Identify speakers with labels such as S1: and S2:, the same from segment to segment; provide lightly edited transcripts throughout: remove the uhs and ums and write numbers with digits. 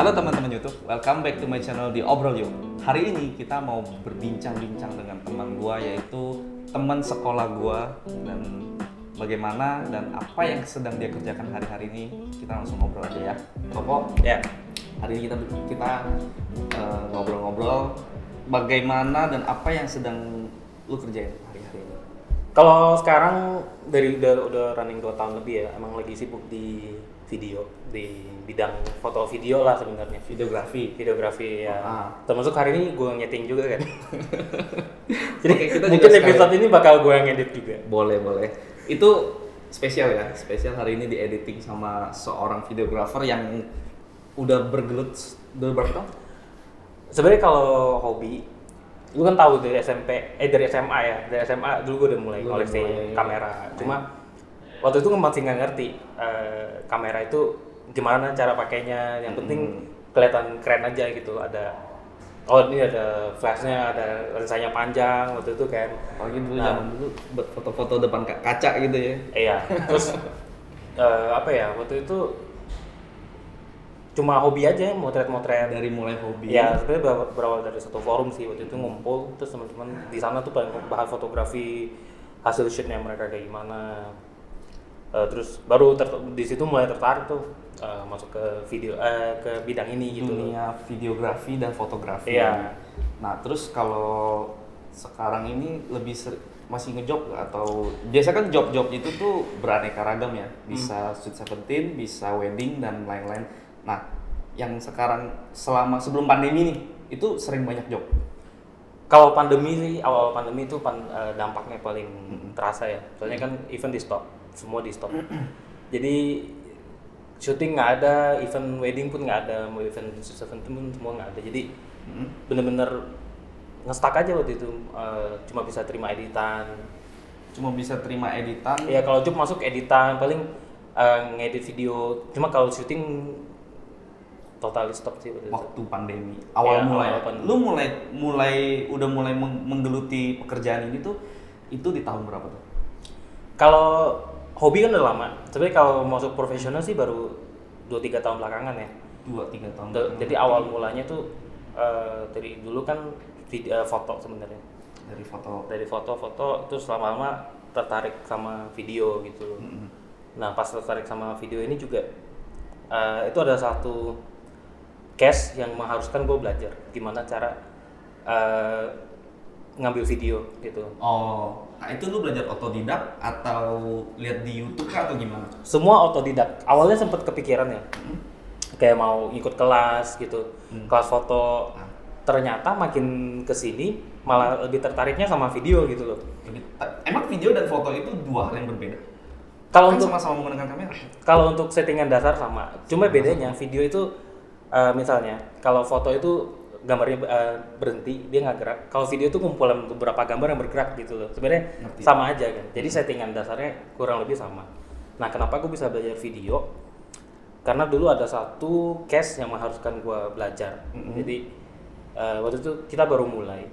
S1: Halo teman-teman YouTube, welcome back to my channel di Obrol Yuk. Hari ini kita mau berbincang-bincang dengan teman gua, yaitu teman sekolah gua, dan bagaimana dan apa yang sedang dia kerjakan hari-hari ini. Kita langsung ngobrol aja ya. Topo,
S2: Ya,
S1: hari ini kita ngobrol-ngobrol bagaimana dan apa yang sedang lu kerjain hari-hari ini.
S2: kalau sekarang dari udah running 2 tahun lebih ya, emang lagi sibuk di video, di bidang foto video lah sebenarnya. Videografi ya. Termasuk hari ini gue nyeting juga kan. Jadi
S1: Oke, kita
S2: mungkin
S1: juga
S2: episode ini bakal gue yang edit juga.
S1: Boleh. Itu spesial ya. Spesial hari ini di editing sama seorang videografer yang udah bergelut berapa tahun?
S2: Sebenarnya kalau hobi, lu kan tahu dari dari SMA ya. Dari SMA dulu gue udah mulai koleksi kamera. Cuma waktu itu masih nggak ngerti kamera itu gimana cara pakainya. Yang penting kelihatan keren aja gitu. Ini ada flashnya, ada lensanya panjang waktu itu kan.
S1: Apalagi dulu zaman dulu buat foto-foto depan kaca gitu ya.
S2: Iya. Terus waktu itu cuma hobi aja, motret-motret.
S1: Dari mulai hobi.
S2: Ya sebenarnya berawal dari satu forum sih waktu itu, ngumpul terus teman-teman di sana tuh banyak bahas fotografi, hasil shootnya mereka kayak gimana. Terus baru di situ mulai tertarik tuh masuk ke video ke bidang ini gitu.
S1: Dunia videografi dan fotografi.
S2: Iya.
S1: Nah, terus kalau sekarang ini lebih masih ngejob nggak? Atau biasa kan job-job itu tuh beraneka ragam ya, bisa Sweet Seventeen, bisa wedding dan lain-lain. Nah, yang sekarang sebelum pandemi nih, itu sering banyak job.
S2: Kalau pandemi sih, awal pandemi itu dampaknya paling terasa ya. Soalnya kan event di stop, semua di stop. Jadi syuting nggak ada, event wedding pun nggak ada, mau event Sweet Seventeen pun semua nggak ada. Jadi bener-bener nge-stuck aja waktu itu, cuma bisa terima editan. Iya, kalau job masuk editan, paling ngedit video. Cuma kalau syuting total stop sih
S1: waktu pandemi awal mulai. Lu udah mulai menggeluti pekerjaan ini tuh itu di tahun berapa tuh?
S2: Kalau hobi kan udah lama. Sebenarnya kalau masuk profesional sih baru 2-3 tahun belakangan ya.
S1: 2-3 tahun.
S2: Jadi awal mulanya tuh dari dulu kan foto sebenarnya. Dari foto terus lama-lama tertarik sama video gitu. Nah, pas tertarik sama video ini juga itu ada satu case yang mengharuskan gue belajar gimana cara ngambil video gitu.
S1: Oh, nah itu lu belajar otodidak atau lihat di YouTube kah atau gimana?
S2: Semua otodidak. Awalnya sempat kepikiran ya, kayak mau ikut kelas gitu, kelas foto. Ternyata makin kesini malah lebih tertariknya sama video gitu loh.
S1: Emang video dan foto itu dua hal yang berbeda?
S2: Kalau
S1: Kan
S2: untuk
S1: sama-sama menggunakan kamera.
S2: Kalau untuk settingan dasar sama, cuma bedanya video itu misalnya kalau foto itu gambarnya berhenti, dia nggak gerak. Kalau video itu kumpulan beberapa gambar yang bergerak gitu loh. Sebenarnya sama aja kan. Jadi settingan dasarnya kurang lebih sama. Nah, kenapa gue bisa belajar video? Karena dulu ada satu case yang mengharuskan gue belajar. Jadi waktu itu kita baru mulai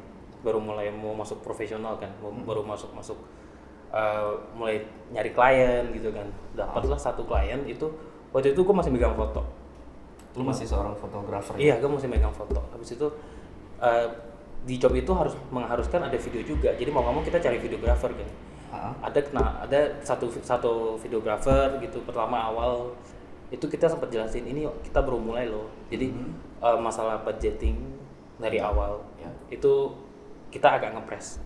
S2: mau masuk profesional kan, baru masuk mulai nyari klien gitu kan. Dapatlah satu klien itu, waktu itu gue masih megang foto.
S1: Lu masih seorang fotografer?
S2: Iya, gue masih megang foto. Habis itu di job itu mengharuskan ada video juga. Jadi mau nggak mau kita cari videografer kan. Ada satu videografer gitu. Pertama awal itu kita sempat jelasin, ini kita baru mulai loh. Jadi masalah budgeting dari awal itu kita agak ngepres.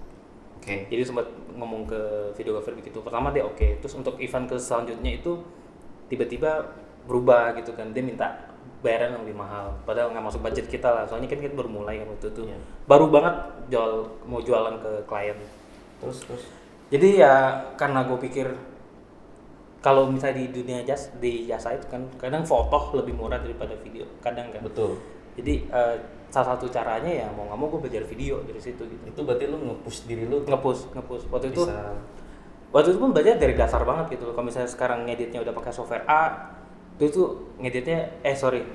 S2: Jadi sempat ngomong ke videografer begitu. Pertama dia oke. Terus untuk event ke selanjutnya itu tiba-tiba berubah gitu kan. Dia minta bayaran yang lebih mahal, padahal nggak masuk budget kita lah, soalnya kan kita baru mulai kan waktu itu, baru banget mau jualan ke klien.
S1: Terus
S2: Jadi ya karena gue pikir kalau misalnya di dunia jasa itu kan kadang foto lebih murah daripada video, kadang kan.
S1: Betul.
S2: Jadi salah satu caranya ya mau nggak mau gue belajar video dari situ gitu.
S1: Itu berarti lu nge-push diri lu?
S2: Nge-push. Waktu itu pun belajar dari dasar banget gitu. Kalau misalnya sekarang ngeditnya udah pakai software A, itu ngeditnya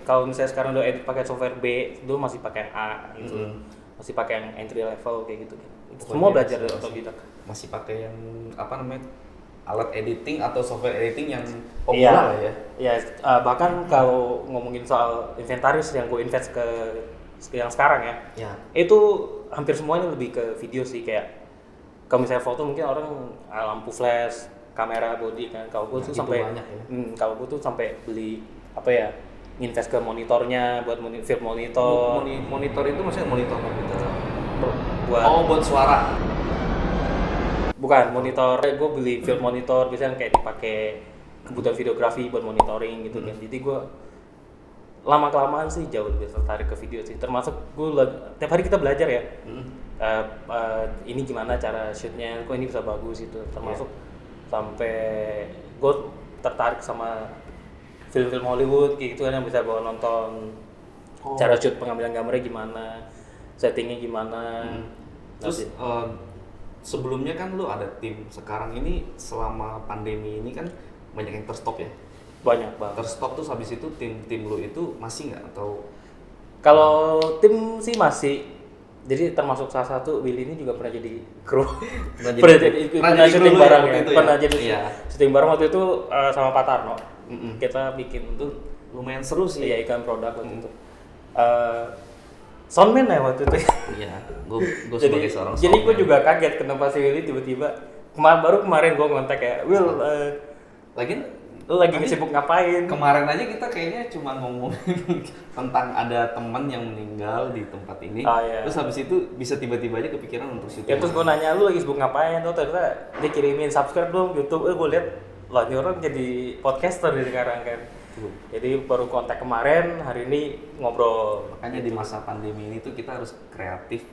S2: kalau misalnya sekarang udah edit pakai software B, dulu masih pakai yang A gitu. Masih pakai yang entry level kayak gitu. Semua belajar dari otodidak.
S1: Masih pakai yang apa namanya? alat editing atau software editing yang populer lah ya.
S2: Iya, bahkan kalau ngomongin soal inventaris yang gue invest ke yang sekarang ya, itu hampir semuanya lebih ke video sih. Kayak kalau misalnya foto mungkin orang lampu flash, kamera body kan. Kalau gue tuh sampai
S1: banyak ya.
S2: Kalau gue tuh sampai beli apa ya, invest ke monitornya buat film monitor.
S1: Monitor itu maksudnya monitor komputer.
S2: Buat
S1: suara.
S2: Bukan monitor, gue beli film monitor biasanya kayak dipakai kebutuhan videografi buat monitoring gitu kan. Jadi gue lama kelamaan sih jauh lebih tertarik ke video sih. Termasuk gue tiap hari kita belajar ya. Ini gimana cara shootnya, kok ini bisa bagus gitu. Termasuk sampai gue tertarik sama film-film Hollywood kayak gitu kan, yang bisa bawa nonton cara shoot, pengambilan gambarnya gimana, settingnya gimana.
S1: Terus sebelumnya kan lu ada tim, sekarang ini selama pandemi ini kan banyak yang terstop ya?
S2: Banyak banget.
S1: Terstop tuh habis itu tim lu itu masih nggak atau?
S2: Kalau tim sih masih, jadi termasuk salah satu Willy ini juga pernah jadi kru, pernah syuting bareng ya, pernah jadi syuting bareng waktu itu sama Pak Tarno. Kita bikin
S1: itu lumayan seru sih.
S2: Iya, iklan produk waktu itu. Soundman ya waktu itu.
S1: Iya, gue sebagai seorang soundman.
S2: Jadi gue juga kaget kenapa si Willy tiba-tiba baru kemarin gue ngontak ya, Will, lu lagi sibuk ngapain?
S1: Kemarin aja kita kayaknya cuma ngomong tentang ada teman yang meninggal di tempat ini. Terus habis itu bisa tiba-tiba aja kepikiran untuk syuting.
S2: Ya terus gue nanya, lu lagi sibuk ngapain? Tuh ternyata dia kirimin subscribe dong YouTube. Gue lihat lah, ini orang jadi podcaster di sekarang kan. Jadi baru kontak kemarin, hari ini ngobrol.
S1: Makanya di masa pandemi ini tuh kita harus kreatif,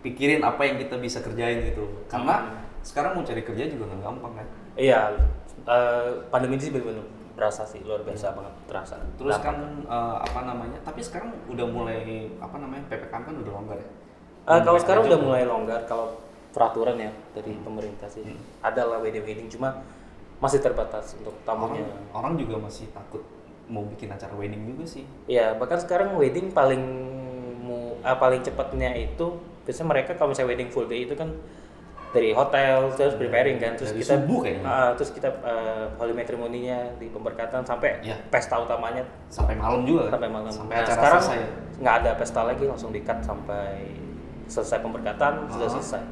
S1: pikirin apa yang kita bisa kerjain gitu. Karena sekarang mau cari kerja juga nggak gampang kan.
S2: Iya, pandemi ini sih benar-benar berasa sih, luar biasa banget terasa.
S1: Terus kan tapi sekarang udah mulai PPKM kan udah longgar ya.
S2: Kalau sekarang udah mulai longgar, kalau peraturan ya dari pemerintah sih. Ada lah wedding, cuma masih terbatas untuk tamunya.
S1: Orang juga masih takut mau bikin acara wedding juga sih.
S2: Iya, bahkan sekarang wedding paling cepatnya itu biasanya mereka kalau misalnya wedding full day itu kan dari hotel terus preparing kan, terus
S1: dari
S2: kita
S1: subuh kayaknya.
S2: Terus kita holy matrimony-nya di pemberkatan sampai pesta utamanya
S1: sampai malam juga.
S2: Sampai malam.
S1: Sampai
S2: Nah,
S1: acara
S2: sekarang
S1: selesai.
S2: Nggak ada pesta lagi, langsung di-cut sampai selesai pemberkatan sudah selesai.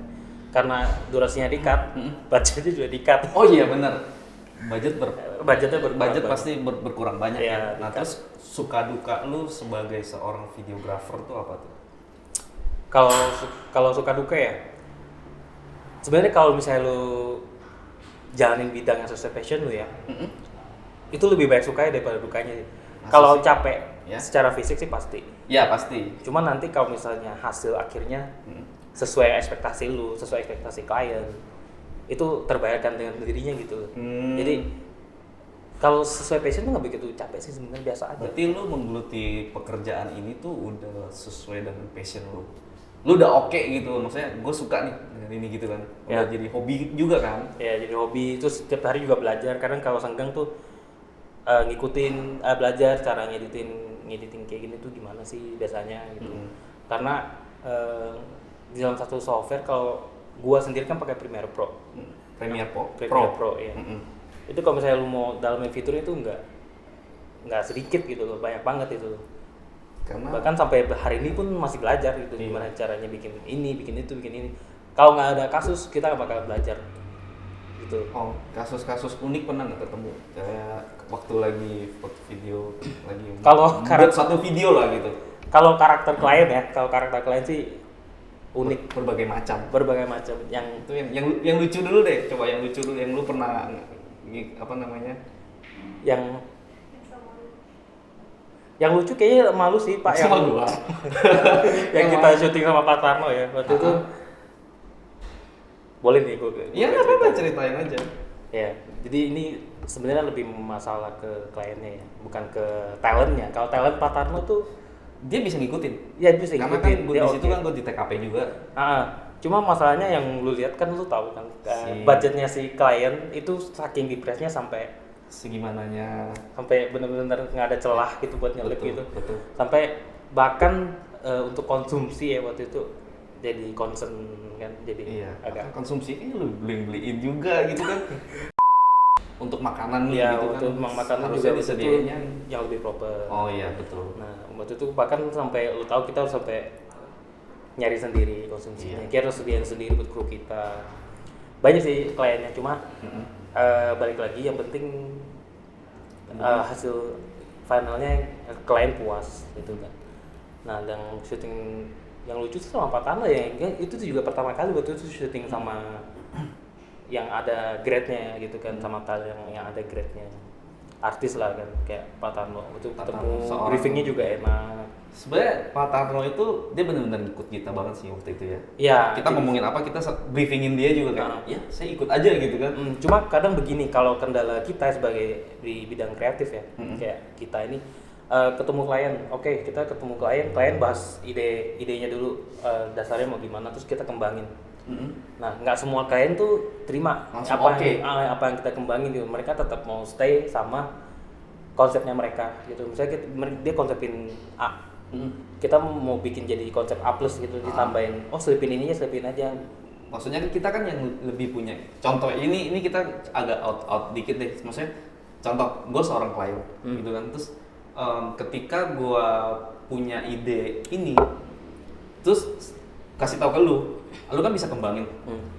S2: Karena durasinya di-cut, budgetnya juga di-cut.
S1: Oh iya benar. Budgetnya pasti berkurang banyak ya. Nah, terus suka duka lu sebagai seorang videographer tuh apa tuh?
S2: Kalau suka duka ya, sebenarnya kalau misalnya lu jalanin bidang yang sesuai passion lu ya, itu lebih banyak sukanya daripada dukanya. Kalau capek secara fisik sih pasti.
S1: Ya pasti.
S2: Cuman nanti kalau misalnya hasil akhirnya sesuai ekspektasi lu, sesuai ekspektasi klien, itu terbayarkan dengan sendirinya gitu. Jadi kalau sesuai passion tuh nggak begitu capek sih sebenarnya, biasa aja.
S1: Berarti lu menggeluti pekerjaan ini tuh udah sesuai dengan passion lu. Lu udah oke gitu, maksudnya gue suka nih dengan ini gitu kan. Udah jadi hobi juga kan?
S2: Ya jadi hobi, terus setiap hari juga belajar. Kadang kalau senggang tuh ngikutin belajar cara ngediting kayak gini tuh gimana sih biasanya gitu. Karena di dalam satu software, kalau gua sendiri kan pakai Premiere Pro.
S1: Premiere
S2: Pro ya. Itu kalau misalnya lu mau dalamin fitur itu nggak sedikit gitu loh, banyak banget itu. Karena bahkan sampai hari ini pun masih belajar gitu gimana caranya bikin ini, bikin itu, bikin ini. Kalau nggak ada kasus kita nggak bakal belajar gitu.
S1: Oh, kasus-kasus unik pernah nggak ketemu? Kayak waktu lagi foto video lagi buat satu video lah gitu.
S2: Kalau karakter klien sih unik,
S1: berbagai macam yang lucu dulu deh, coba yang lucu dulu yang lu pernah
S2: yang lucu kayaknya malu sih Pak,
S1: sama gua
S2: yang kita syuting sama Pak Tarno ya waktu itu. Boleh nih gua
S1: iya nggak apa-apa, ceritain aja
S2: ya. Jadi ini sebenarnya lebih masalah ke kliennya ya, bukan ke talentnya. Kalau talent Pak Tarno tuh
S1: dia bisa ngikutin.
S2: Ya bisa
S1: karena
S2: ngikutin.
S1: Kan gue di situ kan gue di TKP juga.
S2: Cuma masalahnya yang lu lihat kan, lu tahu kan budgetnya si klien itu saking dipresnya sampai
S1: segimananya,
S2: sampai benar-benar nggak ada celah gitu buat nyelip gitu.
S1: Betul.
S2: Sampai bahkan untuk konsumsi ya waktu itu jadi concern kan, jadi agak
S1: konsumsi kan lu beliin juga gitu kan. untuk makanan
S2: ya
S1: gitu kan
S2: untuk makanan
S1: harusnya
S2: juga
S1: disediainnya.
S2: yang lebih proper.
S1: Oh iya betul.
S2: Nah waktu itu bahkan sampai lu tahu kita harus sampai nyari sendiri konsumsinya,
S1: Iya.
S2: kita harus sediain sendiri buat kru kita. Banyak sih kliennya, cuma balik lagi yang penting hasil finalnya klien puas gitu kan. Nah yang syuting yang lucu sih sama Patana ya, itu juga pertama kali waktu itu syuting sama yang ada grade-nya gitu kan, sama tal yang ada grade-nya artis lah kan, kayak Patano itu ketemu briefingnya juga enak.
S1: Sebenarnya Pak Tarno itu dia benar-benar ikut kita banget sih waktu itu ya.
S2: Ya
S1: Kita ngomongin apa kita briefingin dia juga kan. Ya saya ikut aja gitu kan.
S2: Cuma kadang begini, kalau kendala kita sebagai di bidang kreatif ya, kayak kita ini ketemu klien, oke kita ketemu klien bahas idenya dulu, dasarnya mau gimana, terus kita kembangin. Nah nggak semua klien tuh terima apa yang kita kembangin gitu. Mereka tetap mau stay sama konsepnya mereka gitu. Misalnya dia konsepin A, kita mau bikin jadi konsep A plus gitu, ditambahin selipin ininya selipin aja.
S1: Maksudnya kita kan yang lebih punya contoh, ini kita agak out dikit deh. Maksudnya contoh gue seorang klien gitu kan, terus ketika gue punya ide ini terus kasih tahu ke lu kan bisa kembangin.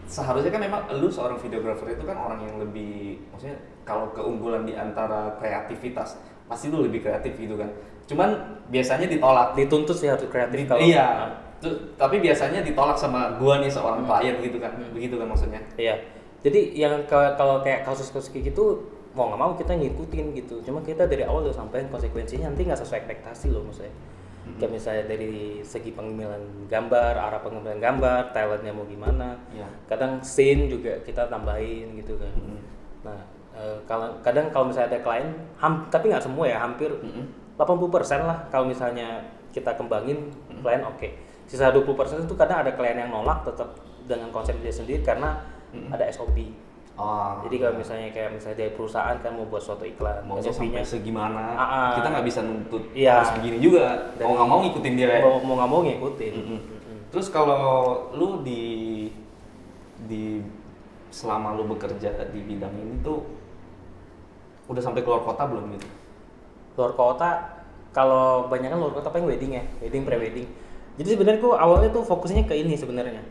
S1: Seharusnya kan memang lu seorang videographer itu kan orang yang lebih, maksudnya kalau keunggulan di antara kreativitas pasti lu lebih kreatif gitu kan. Cuman biasanya ditolak,
S2: dituntut sih harus kreatif kalau
S1: iya. Tapi biasanya ditolak sama gua nih seorang klien gitu kan. Begitu kan maksudnya.
S2: Iya. Jadi yang kalau kayak kasus-kasus kayak gitu mau nggak mau kita ngikutin gitu. Cuma kita dari awal udah sampein konsekuensinya, nanti nggak sesuai ekspektasi loh maksudnya. Kayak misalnya dari segi pengambilan gambar, arah pengambilan gambar, talentnya mau gimana. Kadang scene juga kita tambahin gitu kan. Nah kadang kalau misalnya ada klien, tapi nggak semua ya, hampir 80% lah kalau misalnya kita kembangin klien oke. Sisa 20% itu kadang ada klien yang nolak tetap dengan konsep dia sendiri karena ada SOP. Jadi kalau misalnya dari perusahaan kan mau buat suatu iklan,
S1: maunya sampai segimana, kita nggak bisa nuntut
S2: iya,
S1: harus begini juga. Mau nggak mau ngikutin dia ya.
S2: Mau nggak mau ngikutin.
S1: Terus kalau lu di selama lu bekerja di bidang ini tuh udah sampai keluar kota belum gitu?
S2: Luar kota, kalau banyak kan luar kota paling wedding ya, wedding pre-wedding. Jadi sebenarnya gua awalnya tuh fokusnya ke ini sebenarnya.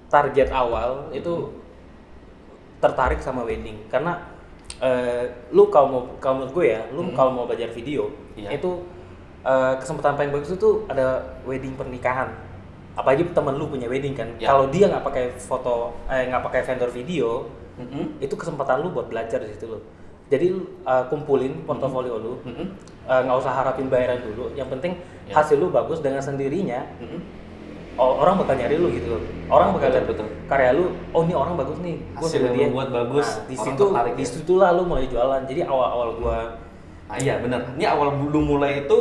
S2: Target awal itu tertarik sama wedding karena lu kalau menurut gue ya, lu kalau mau belajar video itu kesempatan paling bagus itu ada wedding pernikahan. Apalagi temen lu punya wedding kan. Kalau dia nggak pakai nggak pakai vendor video, itu kesempatan lu buat belajar di situ lo. Jadi kumpulin portofolio lu, nggak usah harapin bayaran dulu. Yang penting hasil lu bagus, dengan sendirinya orang bakal nyari lu gitu loh. Orang bakal lihat karya lu, ini orang bagus nih, gua
S1: hasil yang
S2: dia
S1: buat bagus.
S2: Nah, di situlah lu mulai jualan. Jadi awal gua
S1: iya benar. Ini awal lu mulai itu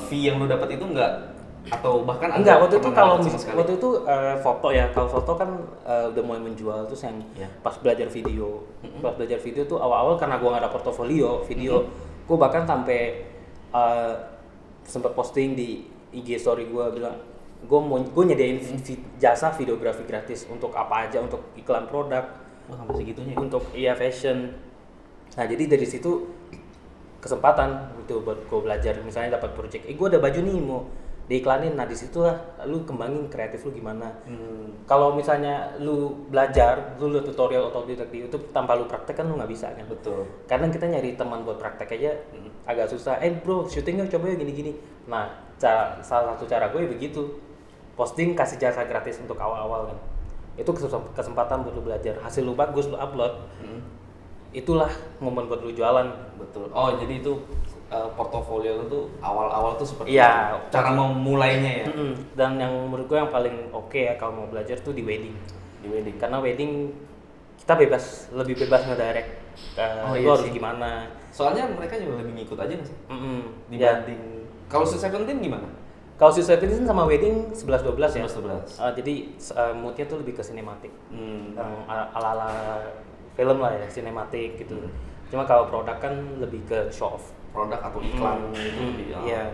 S1: fee yang lu dapat itu enggak, atau bahkan
S2: enggak, waktu itu kalau foto ya, kalau foto kan udah mulai menjual. Terus yang pas belajar video, tuh awal-awal karena gua nggak ada portofolio video, gua bahkan sampai sempat posting di IG story gua bilang gue nyediain jasa videografi gratis untuk apa aja, untuk iklan produk,
S1: sampai segitunya
S2: untuk fashion. Nah jadi dari situ kesempatan gitu buat gue belajar. Misalnya dapat project, gue ada baju nih mau diiklanin, nah disitulah lu kembangin kreatif lu gimana. Kalau misalnya lu belajar, lu lihat tutorial otodidak di YouTube tanpa lu praktek kan lu nggak bisa kan.
S1: Betul.
S2: Kadang kita nyari teman buat praktek aja agak susah. Bro, syutingnya coba ya gini-gini. Nah salah satu cara gue begitu, posting kasih jasa gratis untuk awal-awal kan. Itu kesempatan buat lu belajar. Hasil lu bagus, lu upload. Itulah momen buat lu jualan.
S1: Betul. Oh jadi itu portofolio itu awal-awal tuh seperti cara memulainya ya.
S2: Dan yang menurut gue yang paling oke ya kalau mau belajar tuh di wedding. Karena wedding kita lebih bebas ngedirect. Lu harus gimana.
S1: Soalnya mereka juga lebih ngikut aja nggak sih? Dibanding kalau Sweet Seventeen gimana?
S2: Kalau Sweet Seventeen sama wedding 11-12 ya.
S1: 11-12.
S2: Jadi moodnya tuh lebih ke sinematik. Ala-ala film lah ya, sinematik gitu. Cuma kalau produk kan lebih ke show off.
S1: Produk atau iklan gitu.
S2: Iya.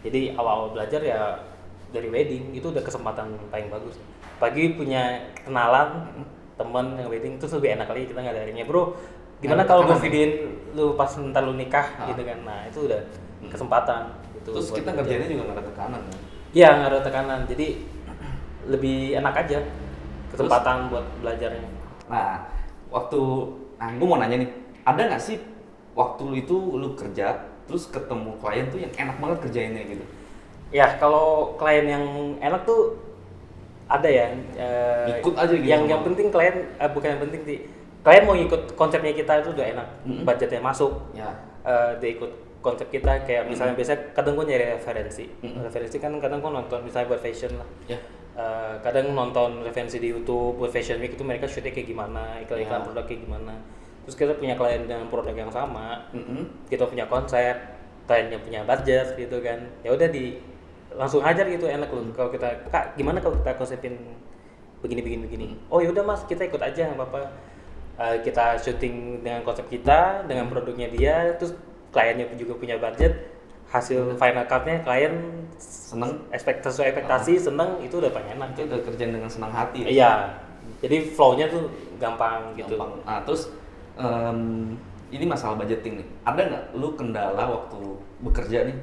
S2: Jadi awal-awal belajar ya dari wedding itu udah kesempatan paling bagus. Pagi punya kenalan teman yang wedding terus lebih enak lagi kita ngadarinnya, bro gimana
S1: Nggak
S2: kalau gue
S1: tekanan.
S2: videoin lu pas ntar lu nikah gitu kan. Nah itu udah kesempatan gitu.
S1: Terus
S2: buat
S1: kita ngerjainnya juga nggak ada tekanan kan?
S2: iya nggak ada tekanan, jadi lebih enak aja kesempatan buat belajarnya.
S1: Nah, gue mau nanya nih, ada nggak sih waktu itu lu kerja, terus ketemu klien tuh yang enak banget kerjainnya gitu?
S2: Ya kalau klien yang enak tuh ada ya.
S1: Ikut aja gitu
S2: Yang
S1: sama-
S2: penting klien bukan yang penting sih. Klien mau ikut konsepnya kita itu udah enak, budgetnya masuk.
S1: Ya.
S2: Dia ikut konsep kita kayak misalnya biasanya kadang gue nyari referensi. Referensi kan kadang gue nonton misalnya buat fashion lah.
S1: Ya.
S2: Kadang nonton referensi di YouTube buat Fashion Week itu mereka shootnya kayak gimana, iklan-iklan
S1: Ya.
S2: produk kayak gimana. Terus kita punya klien dengan produk yang sama, kita punya konsep, kliennya punya budget gitu kan. Ya udah langsung ajar gitu enak loh. Kalau kita kak gimana kalau kita konsepin begini. Oh yaudah mas kita ikut aja nggak apa-apa. Kita syuting dengan konsep kita, dengan produknya dia, terus kliennya juga punya budget. Hasil final cut-nya klien
S1: Seneng?
S2: sesuai ekspektasi, seneng, itu udah paling enak.
S1: Itu udah kerjain dengan senang hati.
S2: Iya, jadi flow-nya tuh gampang gitu.
S1: Gampang. Nah, terus ini masalah budgeting nih. Ada nggak lu kendala waktu bekerja nih?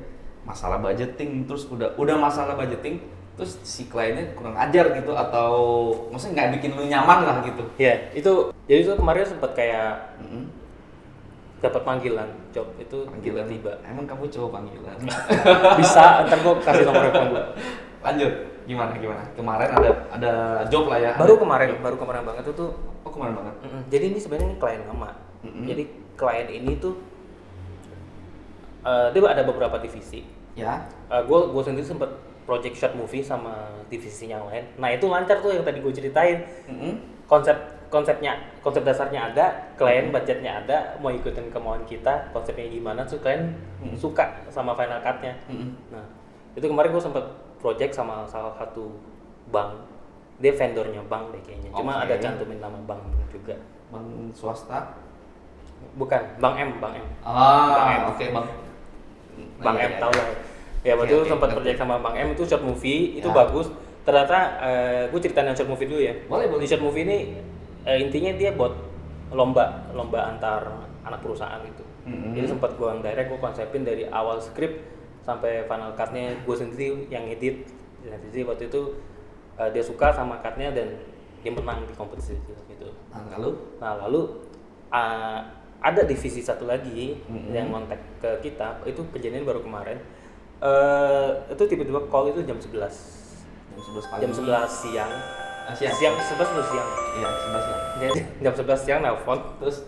S1: Masalah budgeting, terus udah masalah budgeting, terus si kliennya kurang ajar gitu atau maksudnya nggak bikin lu nyaman lah gitu?
S2: Iya, jadi itu kemarin sempat kayak dapat panggilan job itu tiba-tiba.
S1: Emang kamu coba panggilan?
S2: Bisa, ntar gua kasih nomor telepon gua.
S1: Lanjut, gimana? Kemarin ada job lah ya?
S2: Baru kemarin banget itu tuh.
S1: Oh kemarin banget?
S2: Jadi ini sebenarnya klien lama. Jadi klien ini tuh dia ada beberapa divisi.
S1: Ya.
S2: Gue sendiri sempat project short movie sama divisi yang lain. Nah itu lancar tuh yang tadi gue ceritain. Konsep dasarnya ada, klien budgetnya ada, mau ikutin kemauan kita, konsepnya gimana, tuh klien suka sama final cut-nya. Nah itu kemarin gue sempat project sama salah satu bank, dia vendornya bank deh kayaknya. Cuma
S1: Oke.
S2: ada cantumin nama bank juga.
S1: Bank swasta?
S2: Bukan, Bank M. Bang M.
S1: Oke bang.
S2: Bang
S1: Iya,
S2: M
S1: iya,
S2: tahu
S1: iya.
S2: lah. Ya waktu itu
S1: Oke,
S2: sempat
S1: ngerti.
S2: project sama Bang M itu short movie, itu
S1: Ya.
S2: bagus. Ternyata gue ceritain yang short movie dulu ya.
S1: Boleh.
S2: Di short movie ini intinya dia buat lomba antar anak perusahaan gitu. Jadi sempat gue yang direct, gue konsepin dari awal skrip sampai final cut-nya gue sendiri yang edit. Jadi waktu itu dia suka sama cut-nya dan dia menang di kompetisi gitu.
S1: Nah,
S2: Lalu ada divisi satu lagi yang kontak ke kita, itu kejadian baru kemarin. Itu tiba-tiba call itu jam 11
S1: jam 11 pagi.
S2: jam 11 siang.
S1: Siang.
S2: 11 udah siang.
S1: Iya, 11 ya.
S2: Jadi jam 11 siang nelpon,
S1: Terus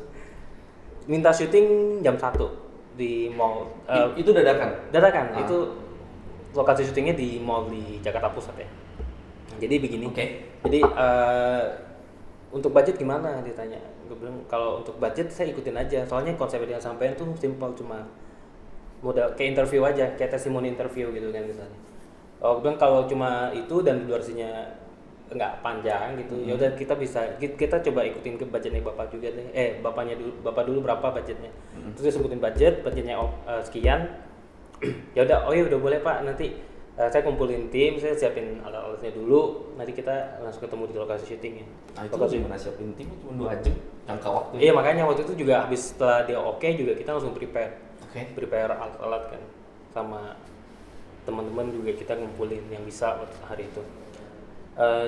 S2: minta syuting jam 1 di mall.
S1: itu dadakan.
S2: Dadakan, itu lokasi syutingnya di mall di Jakarta Pusat ya. Jadi begini.
S1: Oke.
S2: Jadi untuk budget gimana ditanya. Gue bilang kalau untuk budget saya ikutin aja. Soalnya konsep yang dia sampaikan tuh simpel, cuma modal kayak interview aja, kayak testimoni interview gitu kan misalnya. Gue bilang kalau cuma itu dan durasinya nggak panjang gitu, ya udah kita coba ikutin ke budgetnya bapak juga deh. Bapak dulu berapa budgetnya. Terus dia sebutin budgetnya sekian. Ya udah, udah boleh pak, nanti saya kumpulin tim, saya siapin alat-alatnya dulu, nanti kita langsung ketemu di lokasi syutingnya.
S1: Nah, itu gimana siapin tim cuma 2 jam jangka waktu.
S2: Iya makanya waktu itu juga habis setelah dia oke juga kita langsung prepare alat-alat kan, sama teman-teman juga kita ngumpulin yang bisa waktu hari itu.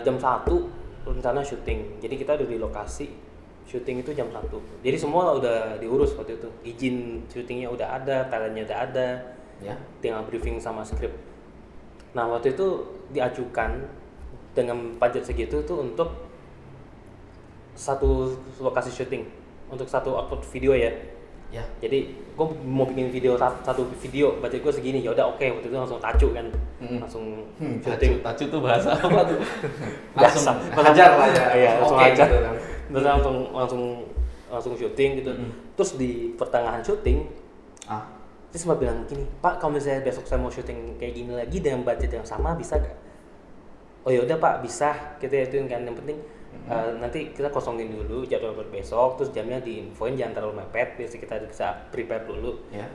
S2: Jam 1 rencana syuting, jadi kita udah di lokasi syuting itu jam 1. Jadi semua udah diurus waktu itu, izin syutingnya udah ada, talentnya udah ada,
S1: Ya.
S2: tinggal briefing sama skrip. Nah waktu itu diajukan dengan budget segitu tuh untuk satu lokasi syuting, untuk satu output video ya.
S1: Ya.
S2: Jadi gue mau bikin satu video, budget gue segini, ya udah oke, waktu itu langsung tacu kan, langsung syuting.
S1: Tacu tuh bahasa apa tuh?
S2: Biasa.
S1: langsung hajar lah ya.
S2: Iya, langsung
S1: Oke,
S2: hajar.
S1: gitu kan.
S2: Terus langsung syuting gitu. Terus di pertengahan syuting, dia sempat bilang gini, Pak, kalau misalnya besok saya mau syuting kayak gini lagi dengan budget yang sama, bisa gak? Oh ya udah Pak, bisa. Kita ituin kan, yang penting nanti kita kosongin dulu jadwal buat besok, terus jamnya diinfoin, jangan terlalu mepet, biar kita bisa prepare dulu.
S1: Ya.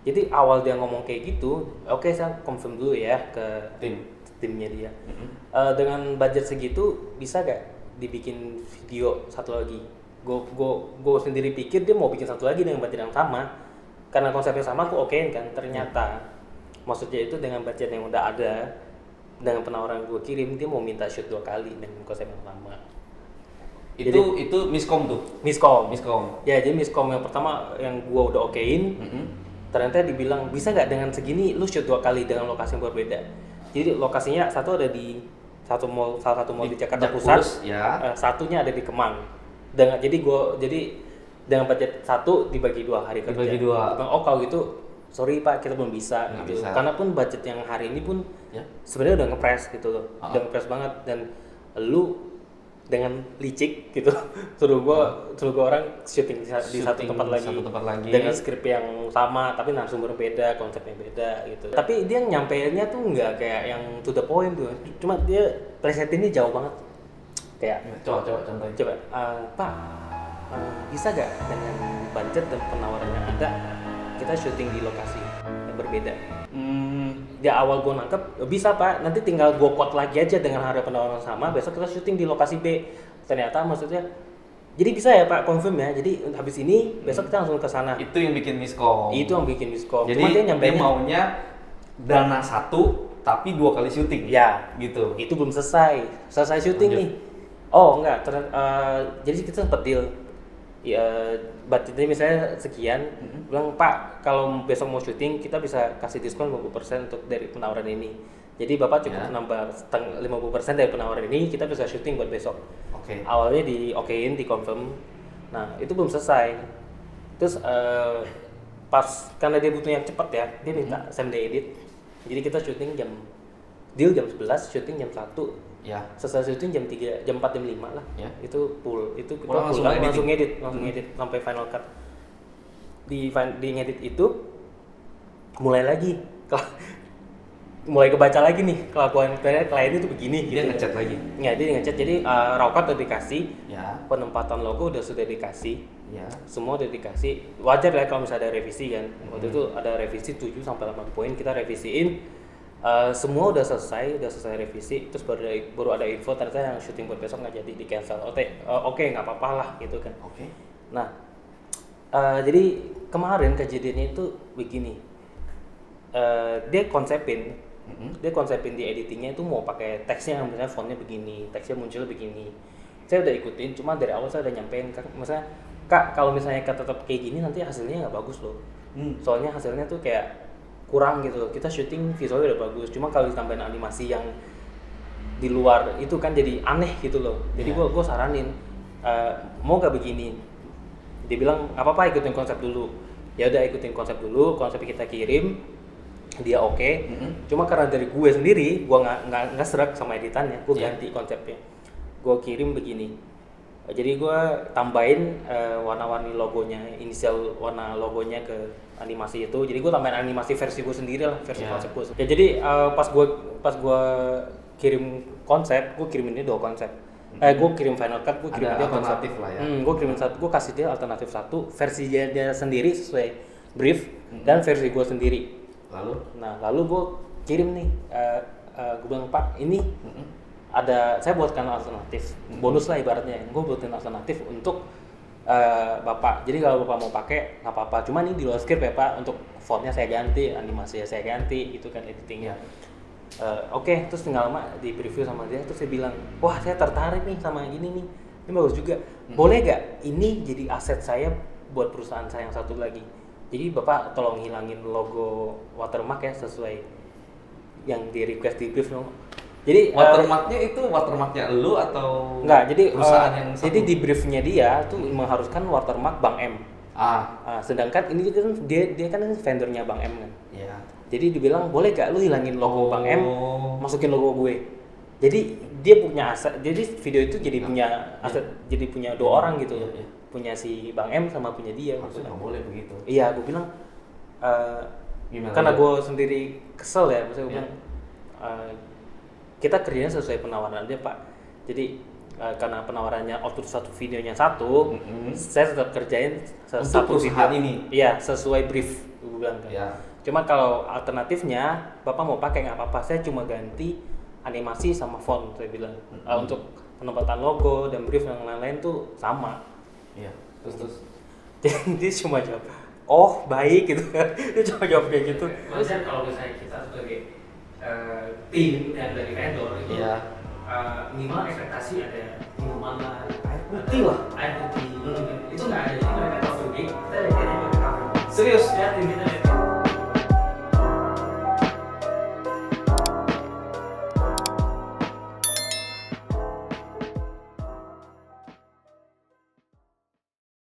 S2: Jadi awal dia ngomong kayak gitu, oke saya confirm dulu ya ke
S1: Tim.
S2: timnya dia. Dengan budget segitu bisa gak dibikin video satu lagi. Gue sendiri pikir dia mau bikin satu lagi dengan budget yang sama, karena konsepnya sama aku okein kan. Ternyata maksudnya itu dengan budget yang udah ada, dengan penawaran gue kirim, dia mau minta shoot 2 kali dengan konsep yang sama.
S1: Itu miskom tuh.
S2: Miskom. Ya, jadi miskom yang pertama yang gue udah okein, ternyata dibilang bisa nggak dengan segini lu shoot 2 kali dengan lokasi yang berbeda. Jadi lokasinya satu ada di salah satu mall di Jakarta Pusat,
S1: ya.
S2: Satunya ada di Kemang. Jadi dengan budget satu dibagi 2 hari kerja.
S1: Dibagi 2.
S2: Oh kalau gitu, sorry Pak, kita belum bisa
S1: Nggak
S2: gitu.
S1: bisa.
S2: Karena pun budget yang hari ini pun
S1: Ya.
S2: sebenarnya udah ngepres gitu loh, udah ngepres banget, dan lu dengan licik gitu suruh gua orang syuting di satu tempat lagi dengan skrip yang sama tapi narasumber beda, konsepnya beda gitu. Tapi dia nyampeinnya tuh nggak kayak yang to the point tuh, cuma dia presentinnya jauh banget. Kayak
S1: Coba contohnya.
S2: Pak, bisa gak dengan budget dan penawaran yang ada kita syuting di lokasi yang berbeda? Di awal gue nangkep, bisa Pak, nanti tinggal gue quote lagi aja dengan harga penawaran sama, besok kita syuting di lokasi B. Ternyata maksudnya, jadi bisa ya Pak, confirm ya, jadi habis ini besok kita langsung ke sana.
S1: Itu yang bikin miskom.
S2: Jadi
S1: Cuma dia maunya dana 1 tapi 2 kali syuting.
S2: Ya,
S1: gitu.
S2: Itu belum selesai syuting nih. Oh enggak, jadi kita sempat deal. Ya, budgetnya misalnya sekian, bilang Pak, kalau besok mau syuting kita bisa kasih diskon 50% untuk dari penawaran ini. Jadi Bapak cukup nambah 50% dari penawaran ini, kita bisa syuting buat besok.
S1: Oke.
S2: Awalnya di okein, di confirm. Nah, itu belum selesai. Terus pas karena dia butuh yang cepat ya, dia minta same day edit. Jadi kita syuting deal jam 11, syuting jam 1.
S1: Ya.
S2: Selesai syuting jam 3, jam 4, jam 5 lah.
S1: Ya.
S2: Itu full. Itu kita
S1: langsung
S2: edit sampai final cut. Di ngedit itu mulai lagi. Mulai kebaca lagi nih kelakuan klien itu begini.
S1: Dia
S2: gitu.
S1: ngechat lagi.
S2: Ya, dia ngechat. Jadi raw cut udah dikasih.
S1: Ya.
S2: Penempatan logo sudah dikasih.
S1: Ya.
S2: Semua udah dikasih. Wajar lah kalau misalnya ada revisi kan. Waktu itu ada revisi 7 sampai 8 poin, kita revisiin. Semua udah selesai revisi, terus baru ada info ternyata yang syuting buat besok nggak jadi, di cancel. Oke, nggak apa-apa lah gitu kan.
S1: Oke.
S2: Nah, jadi kemarin kejadiannya itu begini. Dia konsepin di editingnya itu mau pakai teksnya yang misalnya fontnya begini, teksnya muncul begini. Saya udah ikutin, cuma dari awal saya udah nyampein kan, misalnya Kak, kalau misalnya tetap kayak gini nanti hasilnya nggak bagus loh. Soalnya hasilnya tuh kayak kurang gitu. Kita syuting visualnya udah bagus, cuma kalau ditambahin animasi yang di luar itu kan jadi aneh gitu loh. Jadi gue saranin mau gak begini. Dia bilang apa-apa, ikutin konsep dulu. Ya udah, ikutin konsep dulu, konsep kita kirim, dia oke. Cuma karena dari gue sendiri, gue nggak serak sama editannya, gue ganti konsepnya. Gue kirim begini. Jadi gue tambahin warna-warni logonya, inisial warna logonya ke animasi itu. Jadi gue tambahin animasi versi gue sendiri lah, versi konsep gue. Ya jadi pas gue kirim konsep, gue kirim ini 2 konsep. Gue kirim final cut, gue kirim dia konsep.
S1: Lah ya.
S2: Gue kirim satu, gue kasih dia alternatif 1, versi dia sendiri sesuai brief, dan versi gue sendiri. Lalu gue kirim nih, gue bilang Pak, ini saya buatkan alternatif, bonus lah ibaratnya. Gue buatin alternatif untuk Bapak. Jadi kalau Bapak mau pakai nggak apa-apa. Cuma ini di luar script ya Pak. Untuk fontnya saya ganti, animasinya saya ganti, itu kan editingnya. Oke, terus tinggal lama di preview sama dia. Terus saya bilang, wah saya tertarik nih sama ini nih. Ini bagus juga. Boleh gak ini jadi aset saya buat perusahaan saya yang satu lagi. Jadi Bapak tolong hilangin logo watermark ya, sesuai yang di request di brief dong. Jadi
S1: watermarknya itu watermarknya lu atau
S2: enggak, jadi
S1: perusahaan yang satu?
S2: jadi di briefnya dia tuh mengharuskan watermark Bank M. Sedangkan ini kan dia kan vendornya Bank M kan.
S1: Iya.
S2: Jadi dibilang boleh gak lu hilangin logo Bank M, masukin logo gue. Jadi dia punya aset. Jadi video itu jadi punya aset, jadi punya 2 orang gitu.
S1: Iya.
S2: Punya si Bank M sama punya dia.
S1: Maksudnya nggak boleh begitu.
S2: Iya, gue bilang karena gue sendiri kesel ya, maksudnya gue bilang kita kerjanya sesuai penawaran aja Pak. Jadi karena penawarannya output satu videonya satu, saya tetap kerjain satu video
S1: ini.
S2: Iya, sesuai brief, gue bilang kan.
S1: Ya.
S2: Cuma kalau alternatifnya Bapak mau pakai nggak apa-apa, saya cuma ganti animasi sama font saya bilang. Untuk penempatan logo dan brief dan lain-lain tuh sama.
S1: Iya. Terus.
S2: Jadi dia cuma jawab, oh baik gitu kan. Dia cuma jawab kayak gitu.
S3: Terus kalau misalnya kita sebagai tim dan dari vendor itu
S1: Iya.
S3: minimal ekspektasi ada minuman lah,
S1: Air putih lah.
S3: air putih. Itu nggak ada, jadi mereka coffee break, kita lihat dari coffee.
S1: Serius?
S3: Ya, tim kita lihat